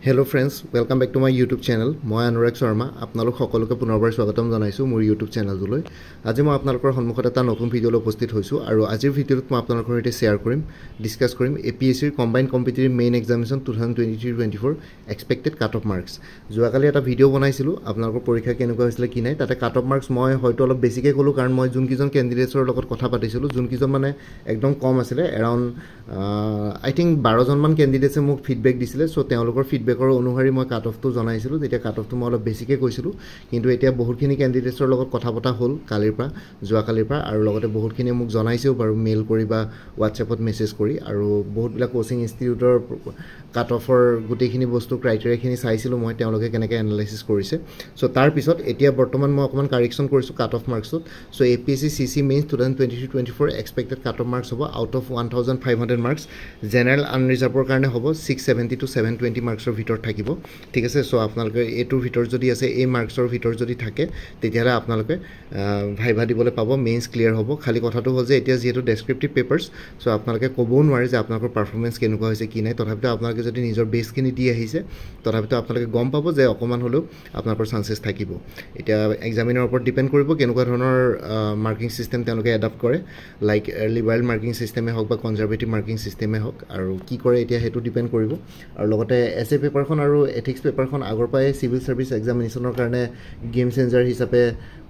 Hello friends, welcome back to my YouTube channel. মই অনুৰাগ শৰ্মা আপোনালোক সকলোকে পুনৰবাৰ স্বাগতম জনাইছো মোৰ YouTube চেনেললৈ। আজি মই আপোনালোকৰ সন্মুখত এটা নতুন ভিডিঅ' লৈ উপস্থিত হৈছো আৰু আজিৰ ভিডিঅ'ত মই আপোনালোকৰ সৈতে শ্বেয়াৰ কৰিম, ডিসকাস কৰিম APSC ৰ combined competitive main examination 2023-24 expected cut off marks. যোৱাকালি এটা ভিডিঅ' বনাইছিলো আপোনালোকৰ পৰীক্ষা কেনেকুৱা হৈছিল কি নাই তাতে কাট অফ মাৰ্কস মই হয়তো অলপ বেছিকৈ ক'লো কাৰণ মই যোনকিজন ক্যান্ডিডেটছৰ লগত কথা পাতিছিলো যোনকিজন মানে একদম কম আছিল এৰাউণ্ড আই থিংক 12 জন মান ক্যান্ডিডেটছে মোক ফিডব্যাক দিছিলে সো তেওঁলোকৰ ফিডব্যাকৰ অনুসাৰি মই কাট অফটো জনাইছিলো তেতিয়া কাট অফটো মই অলপ বেছিকৈ কৈছিলো কিন্তু এতিয়া বহুতখিনি ক্যান্ডিডেটছৰ লগত কথা পতা হ'ল কালিৰ পৰা যোৱাকালিৰ পৰা আৰু লগতে বহুতখিনি মোক জনাইছেও বাৰু মেইল কৰি বা WhatsAppত মেছেজ কৰি আৰু বহুতবিলাক কোচিং ইনষ্টিটিউটৰ কাট অফৰ গোটেইখিনি বস্তু ক্ৰাইটেৰিয়াখিনি চাইছিলো মই তেওঁলোকে কেনেকৈ এনালাইসিস কৰিছে সো তাৰ পিছত এতিয়া বৰ্তমান মই অকমান কাৰেকচন কৰিছো কাট অফ মাৰ্কছত so APSC CC mains 2023-24 expected cut off marks হ'ব আউট অফ 1500 মাৰ্কস জেনাৰেল আনৰিজাৰ্ভৰ কাৰণে হ'ব 670 to 720 মাৰ্কসৰ ভিতৰত থাকিব ঠিক আছে সো আপোনালোকে এটোৰ ভিতৰত যদি আছে এই মাৰ্কসৰ ভিতৰত যদি থাকে তেতিয়ালে আপোনালোকে ভাইভা দিবলৈ পাব মেইনছ ক্লিয়াৰ হ'ব খালি কথাটো হ'ল যে এতিয়া যেটো ডেসক্ৰিপটিভ পেপাৰছ সো আপোনালোকে ক'বও নোৱাৰে যে আপোনালোকৰ পাৰফৰম্যান্স কেনেকুৱা হৈছে কি নাই তথাপিতো আপোনালোকে যদি নিজৰ বেসখিনি দি আহিছে তথাপিতো আপোনালোকে গম পাব যে অকমান হলেও আপোনালোকৰ চান্সেছ থাকিব এতিয়া এক্সামিনাৰৰ ওপৰত ডিপেন্ড কৰিব কেনেকুৱা ধৰণৰ মাৰ্কিং সিস্টেম তেওঁলোকে এডাপ্ট কৰে লাইক লিবাৰেল মাৰ্কিং সিস্টেমে হওক বা কনজাৰভেটিভ মাৰ্কিং সিস্টেমে হওক আৰু কি কৰে এতিয়া হেতু ডিপেন্ড কৰিব আৰু লগতে এসএ পেপাৰখন আৰু এথিক্স পেপাৰখন আগৰ পাই সিভিল সাৰ্ভিস এক্সামিনেশনৰ কাৰণে গেম চেঞ্জাৰ হিচাপে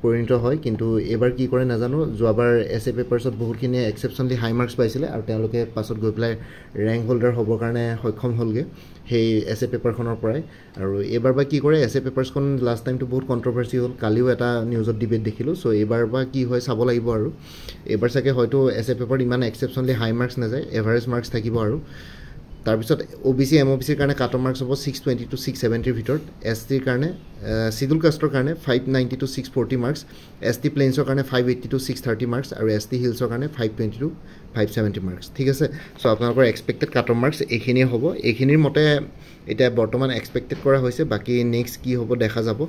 পৰিণত হয় কিন্তু এবাৰ কি কৰে নাজানো যোৱাবাৰ এসএ পেপাৰছত বহুতখিনি এক্সেপশনলি হাই মাৰ্কস পাইছিলে আৰু তেওঁলোকে পাছত গৈ পেলাই ৰেংক হোল্ডাৰ হ'বৰ কাৰণে সক্ষম হ'লগে সেই এসএ পেপাৰখনৰ পৰাই আৰু এবাৰ বা কি কৰে এসএ পেপাৰছখন লাষ্ট টাইমটো বহুত কন্ট্ৰভাৰ্সি হ'ল কালিও এটা নিউজত ডিবেট দেখিলো সো এবাৰ বা কি হয় চাব লাগিব আৰু এবাৰ চাগে হয়তো এসএ পেপাৰ ইমান এক্সেপশনলি হাই মাৰ্কস নাযায় এভাৰেজ মাৰ্কস থাকিব আৰু তাৰপিছত OBC MOBC ৰ কাৰণে কাট অফ মাৰ্কস হ'ব 620 to 670 ৰ ভিতৰত ST ৰ কাৰণে শিডিউল কাষ্টৰ কাৰণে 590 to 640 মাৰ্কস ST প্লেইনছৰ কাৰণে 580 to 630 মাৰ্কস আৰু ST হিলছৰ কাৰণে 520 to 570 মাৰ্কস ঠিক আছে সো আপোনালোকৰ এক্সপেক্টেড কাট অফ মাৰ্কস এইখিনি হ'ব এইখিনিৰ মতে এটা বৰ্তমান এক্সপেক্টেড কৰা হৈছে বাকি নেক্সট কি হ'ব দেখা যাব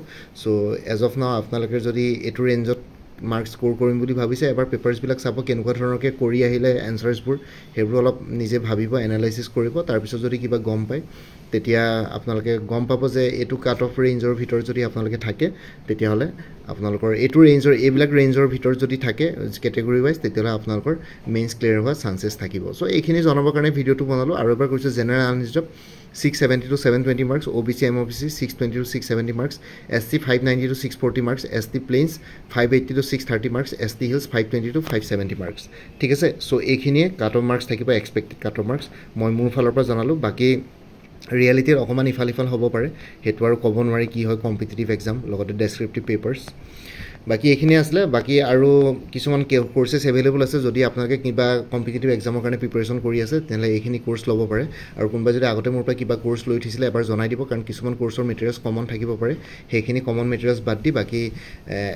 সো এজ অফ নাও আপোনালোকে যদি এটো ৰেঞ্জত মাৰ্কস স্কোৰ কৰিম বুলি ভাবিছে এবাৰ পেপাৰছ বিলাক চাব কেনেকুৱা ধৰণৰকে কৰি আহিলে এনসাৰছবোৰ হেবোৰ অলপ নিজে ভাবিব এনালাইসিস কৰিব তাৰ পিছত যদি কিবা গম পায় তেতিয়া আপোনালোকে গম পাব যে এটো কাট অফ ৰেঞ্জৰ ভিতৰত যদি আপোনালোকে থাকে তেতিয়া হলে আপোনালোকৰ এটো ৰেঞ্জৰ এইবিলাক ৰেঞ্জৰ ভিতৰত যদি থাকে ক্যাটাগৰি ওয়াইজ তেতিয়া আপোনালোকৰ মেইনছ ক্লিয়াৰ হোৱা চান্সেছ থাকিব সো এইখিনি জনাবৰ কাৰণে ভিডিওটো বনালো আৰু এবাৰ কৈছো general unreserved 670 to 720 marks OBC MOBC 620 to 670 marks ST 590 to 640 marks ST plains 580 to 630 marks ST hills 520 to 570 marks ঠিক আছে সো এইখিনিয়ে কাট অফ মাৰ্কস থাকিব এক্সপেক্টেড কাট অফ মাৰ্কস মই মোৰ ফালৰ পৰা জনালো বাকি ৰিয়েলিটিৰ অকমান ইফাল হ'ব পাৰে হেতু আৰু ক'ব নোৱাৰি কি হয় কম্পিটিটিভ এক্সাম লগতে ডেসক্ৰিপটিভ পেপাৰছ বাকি এইখিনি আসলে বাকি আৰু কিছুমান কোৰ্সেস अवेलेबल আছে যদি আপোনালোকে কিবা কম্পিটিটিভ এক্সামৰ কাৰণে প্ৰিপাৰেচন কৰি আছে তেনে এইখিনি কোৰ্স ল'ব পাৰে আৰু কোনবা যদি আগতে মোৰ পৰা কিবা কোৰ্স লৈ থিছিলে এবাৰ জনাই দিব কাৰণ কিছুমান কোৰ্সৰ মেটেৰিয়েলছ কমন থাকিব পাৰে সেইখিনি কমন মেটেৰিয়েলছ বাদ দি বাকি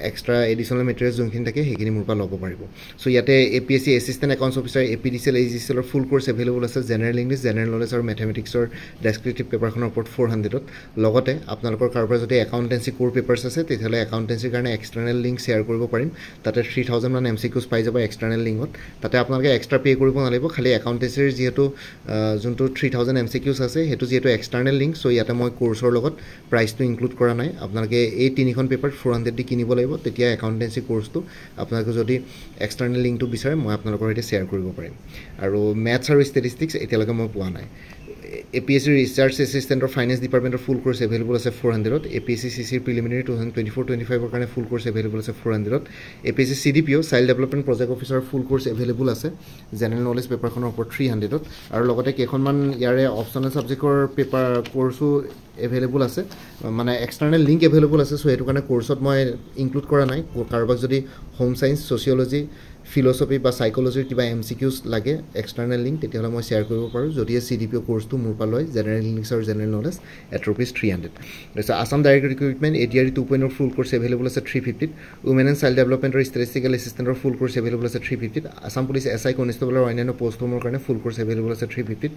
এক্সট্ৰা এডিশনাল মেটেৰিয়েলছ যোনখিনি থাকে সেইখিনি মোৰ পৰা ল'ব পাৰিব সো ইয়াতে APSC assistant accounts officer APDCL AGCL ৰ ফুল কোৰ্স अवेलेबल আছে জেনাৰেল ইংলিশ জেনাৰেল নলেজ আৰু ম্যাথমেটিক্সৰ ডেসক্ৰিপটিভ পেপাৰখনৰ ওপৰত 400ত লগতে আপোনালোকৰ কাৰোবাৰ যদি একাউন্টেন্সি কোৰ পেপাৰছ আছে তেতিয়ালে একাউন্টেন্সিৰ কাৰণে এক্সটাৰ্নেল লিংক শেয়াৰ কৰিব পাৰিম তাতে 3000 মান MCQs পাই যাব এক্সটাৰ্নেল লিংকত তাতে আপোনালোকে এক্সট্ৰা পে কৰিব নালাগিব খালি একাউন্টেন্সিৰ যেটো যোনটো 3000 MCQs আছে হেতু যেটো এক্সটাৰ্নেল লিংক সো ইয়াতে মই কোৰ্সৰ লগত প্ৰাইসটো ইনক্লুড কৰা নাই আপোনালোকে এই তিনিখন পেপাৰ 400 দি কিনিব লাগিব তেতিয়া একাউন্টেন্সি কোৰ্সটো আপোনালোকে যদি এক্সটাৰ্নেল লিংকটো বিচাৰে মই আপোনালোকৰ সৈতে শেয়াৰ কৰিব পাৰিম আৰু ম্যাথছ আৰু ষ্টেটিষ্টিক্স এতিয়ালৈকে মই পোৱা নাই APSC Research Assistant or Finance Department or full course available as a 400 APSC CC Preliminary 2024-25 or kind of full course available as a 400 APSC CDPO Child Development Project Officer full course available as a General Knowledge paper for 300 or logote kekhonman yare optional subject or paper course available as মানে external link available as so etu kana course ot moi include kora nai karobak jodi home science sociology philosophy বা সাইকোলজিৰ কিবা MCQs লাগে external link তেতিয়ালে মই share কৰিব পাৰো যদি CDPO কোৰ্সটো মোৰ পৰা লয় জেনাৰেল ইংলিশ আৰু জেনাৰেল নলেজ এট rupees 300 তাৰপিছত আসাম ডাইৰেক্ট ৰিক্ৰুটমেন্ট ADRE 2.0 ফুল কোৰ্স अवेलेबल আছে 350 উমেন এণ্ড চাইল্ড ডেভেলপমেন্ট আৰু ষ্টেটিষ্টিকেল এসিস্টেন্টৰ ফুল কোৰ্স अवेलेबल আছে 350 আসাম পুলিচ SI কনষ্টেবলৰ অন্যান্য পোষ্টসমূহৰ কাৰণে ফুল কোৰ্স अवेलेबल আছে 350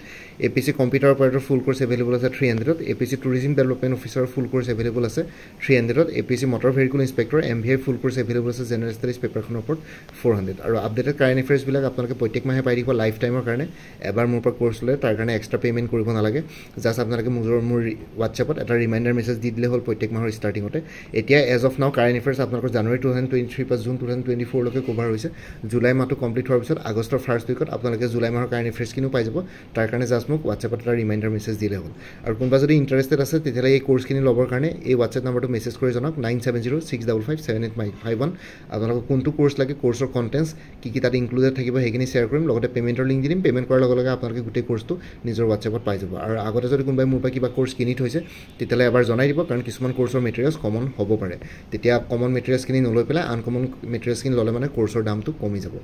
APSC কম্পিউটাৰ অপাৰেটৰ ফুল কোৰ্স अवेलेबल আছে 300 APSC টুৰিজম ডেভেলপমেন্ট অফিচাৰ ফুল course available আছে 300 APSC motor vehicle inspector MVI ফুল course available আছে general studies পেপাৰখনৰ ওপৰত 400 আৰু আপডেটেড কাৰেণ্ট এফেয়াৰ্ছবিলাক আপোনালোকে প্ৰত্যেক মাহে পাই থাকিব লাইফ টাইমৰ কাৰণে এবাৰ মোৰ পৰা কোৰ্ছ ল'লে তাৰ কাৰণে এক্সট্ৰা পে'মেণ্ট কৰিব নালাগে জাষ্ট আপোনালোকে মোৰ হোৱাটছএপত এটা ৰিমাইণ্ডাৰ মেছেজ দি দিলে হ'ল প্ৰত্যেক মাহৰ ষ্টাৰ্টিঙতে এতিয়া এজ অফ নাও কাৰেণ্ট এফেয়াৰ্ছ আপোনালোকৰ জানুৱাৰী 2023 পৰা জুন 2024 লৈকে কভাৰ হৈছে জুলাই মাহটো কমপ্লিট হোৱাৰ পিছত আগষ্টৰ ফাৰ্ষ্ট উইকত আপোনালোকে জুলাই মাহৰ কাৰেণ্ট এফেয়াৰ্ছখিনিও পাই যাব তাৰ কাৰণে জাষ্ট মোক হোৱাটছএপত এটা ৰিমাইণ্ডাৰ মেছেজ দিলে হ'ল আৰু কোনোবা যদি ইণ্টাৰেষ্টেড আছে তেতিয়াহ'লে এই কোৰ্ছখিনি ল'বৰ কাৰণে এই হোৱাটছএপ নম্বৰটো মেছেজ কৰি জনাওক 9706557851 আপোনালোকক কোনটো কোৰ্ছ লাগে কোৰ্ছৰ কণ্টেণ্টছ কি তাত ইনক্লুডেড থাকিব সেইখিনি শ্বেয়াৰ কৰিম লগতে পে'মেণ্টৰ লিংক দি দিম পে'মেণ্ট কৰাৰ লগে লগে আপোনালোকে গোটেই কোৰ্ছটো নিজৰ হোৱাটছএপত পাই যাব আৰু আগতে যদি কোনোবাই মোৰ পৰা কিবা কোৰ্ছ কিনি থৈছে তেতিয়াহ'লে এবাৰ জনাই দিব কাৰণ কিছুমান কোৰ্ছৰ মেটেৰিয়েলছ কমন হ'ব পাৰে তেতিয়া কমন মেটেৰিয়েলছখিনি নলৈ পেলাই আনকমন মেটেৰিয়েলছখিনি ল'লে মানে কোৰ্ছৰ দামটো কমি যাব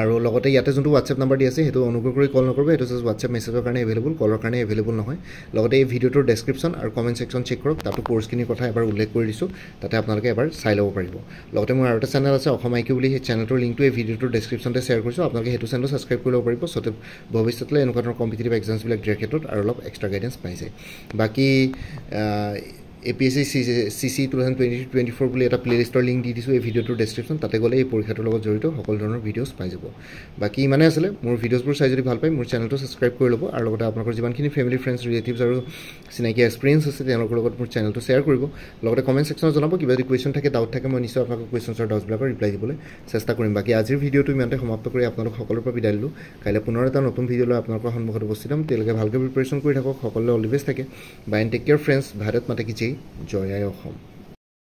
আৰু লগতে ইয়াতে যোনটো হোৱাটছএপ নাম্বাৰ দি আছে সেইটো অনুগ্ৰহ কৰি কল নকৰিব সেইটো জাষ্ট হোৱাটছএপ মেছেজৰ কাৰণে এভেইলেবল কলৰ কাৰণে এভেইলেবল নহয় লগতে এই ভিডিঅ'টোৰ ডেছক্ৰিপশ্যন আৰু কমেণ্ট ছেকশ্যন চেক কৰক তাতো কোৰ্ছখিনিৰ কথা এবাৰ উল্লেখ কৰি দিছোঁ তাতে আপোনালোকে এবাৰ চাই ল'ব পাৰিব লগতে মোৰ আৰু এটা চেনেল আছে অসম আইকিউ বুলি সেই চেনেলটোৰ লিংকটো এই ভিডিঅ'টোৰ ডেছক্ৰিপশ্যনতে শ্বেয়াৰ কৰিছোঁ আপোনালোকে সেইটো চেনেলটো ছাবস্ক্ৰাইব কৰি ল'ব পাৰিব যাতে ভৱিষ্যতলৈ এনেকুৱা ধৰণৰ কম্পিটিটিভ এক্সামছবিলাক দিয়াৰ ক্ষেত্ৰত আৰু অলপ এক্সট্ৰা গাইডেঞ্চ পাই যায় বাকী APSC CC 2023-24 বুলি এটা প্লেলিষ্টৰ লিংক দি দিছোঁ এই ভিডিঅ'টোৰ ডেছক্ৰিপশ্যন তাতে গ'লে এই পৰীক্ষাটোৰ লগত জড়িত সকলো ধৰণৰ ভিডিঅ'ছ পাই যাব বাকী ইমানে আছিলে মোৰ ভিডিঅ'ছবোৰ চাই যদি ভাল পায় মোৰ চেনেলটো ছাবস্ক্ৰাইব কৰি ল'ব আৰু লগতে আপোনালোকৰ যিমানখিনি ফেমিলি ফ্ৰেণ্ডছ ৰিলেটিভছ আৰু চিনাকি এক্সপিৰিয়েঞ্চ আছে তেওঁলোকৰ লগত মোৰ চেনেলটো শ্বেয়াৰ কৰিব লগতে কমেণ্ট ছেকশ্যনত জনাব কিবা যদি কুৱেশ্যন থাকে ডাউট থাকে মই নিশ্চয় আপোনালোকৰ কুৱেশ্যনছৰ ডাউটছবিলাকৰ ৰিপ্লাই দিবলৈ চেষ্টা কৰিম বাকী আজিৰ ভিডিঅ'টো ইমানতে সমাপ্ত কৰি আপোনালোক সকলোৰে পৰা বিদায় দিলোঁ কাইলৈ পুনৰ এটা নতুন ভিডিঅ' লৈ আপোনালোকৰ সন্মুখত উপস্থিত হ'ম তেওঁলোকে ভালকৈ প্ৰিপেৰেশ্যন কৰি থাকক সকলোৱে অল দি বেষ্ট থাকে bye and take care friends Bharat Mata কি জয় জয় আই অসম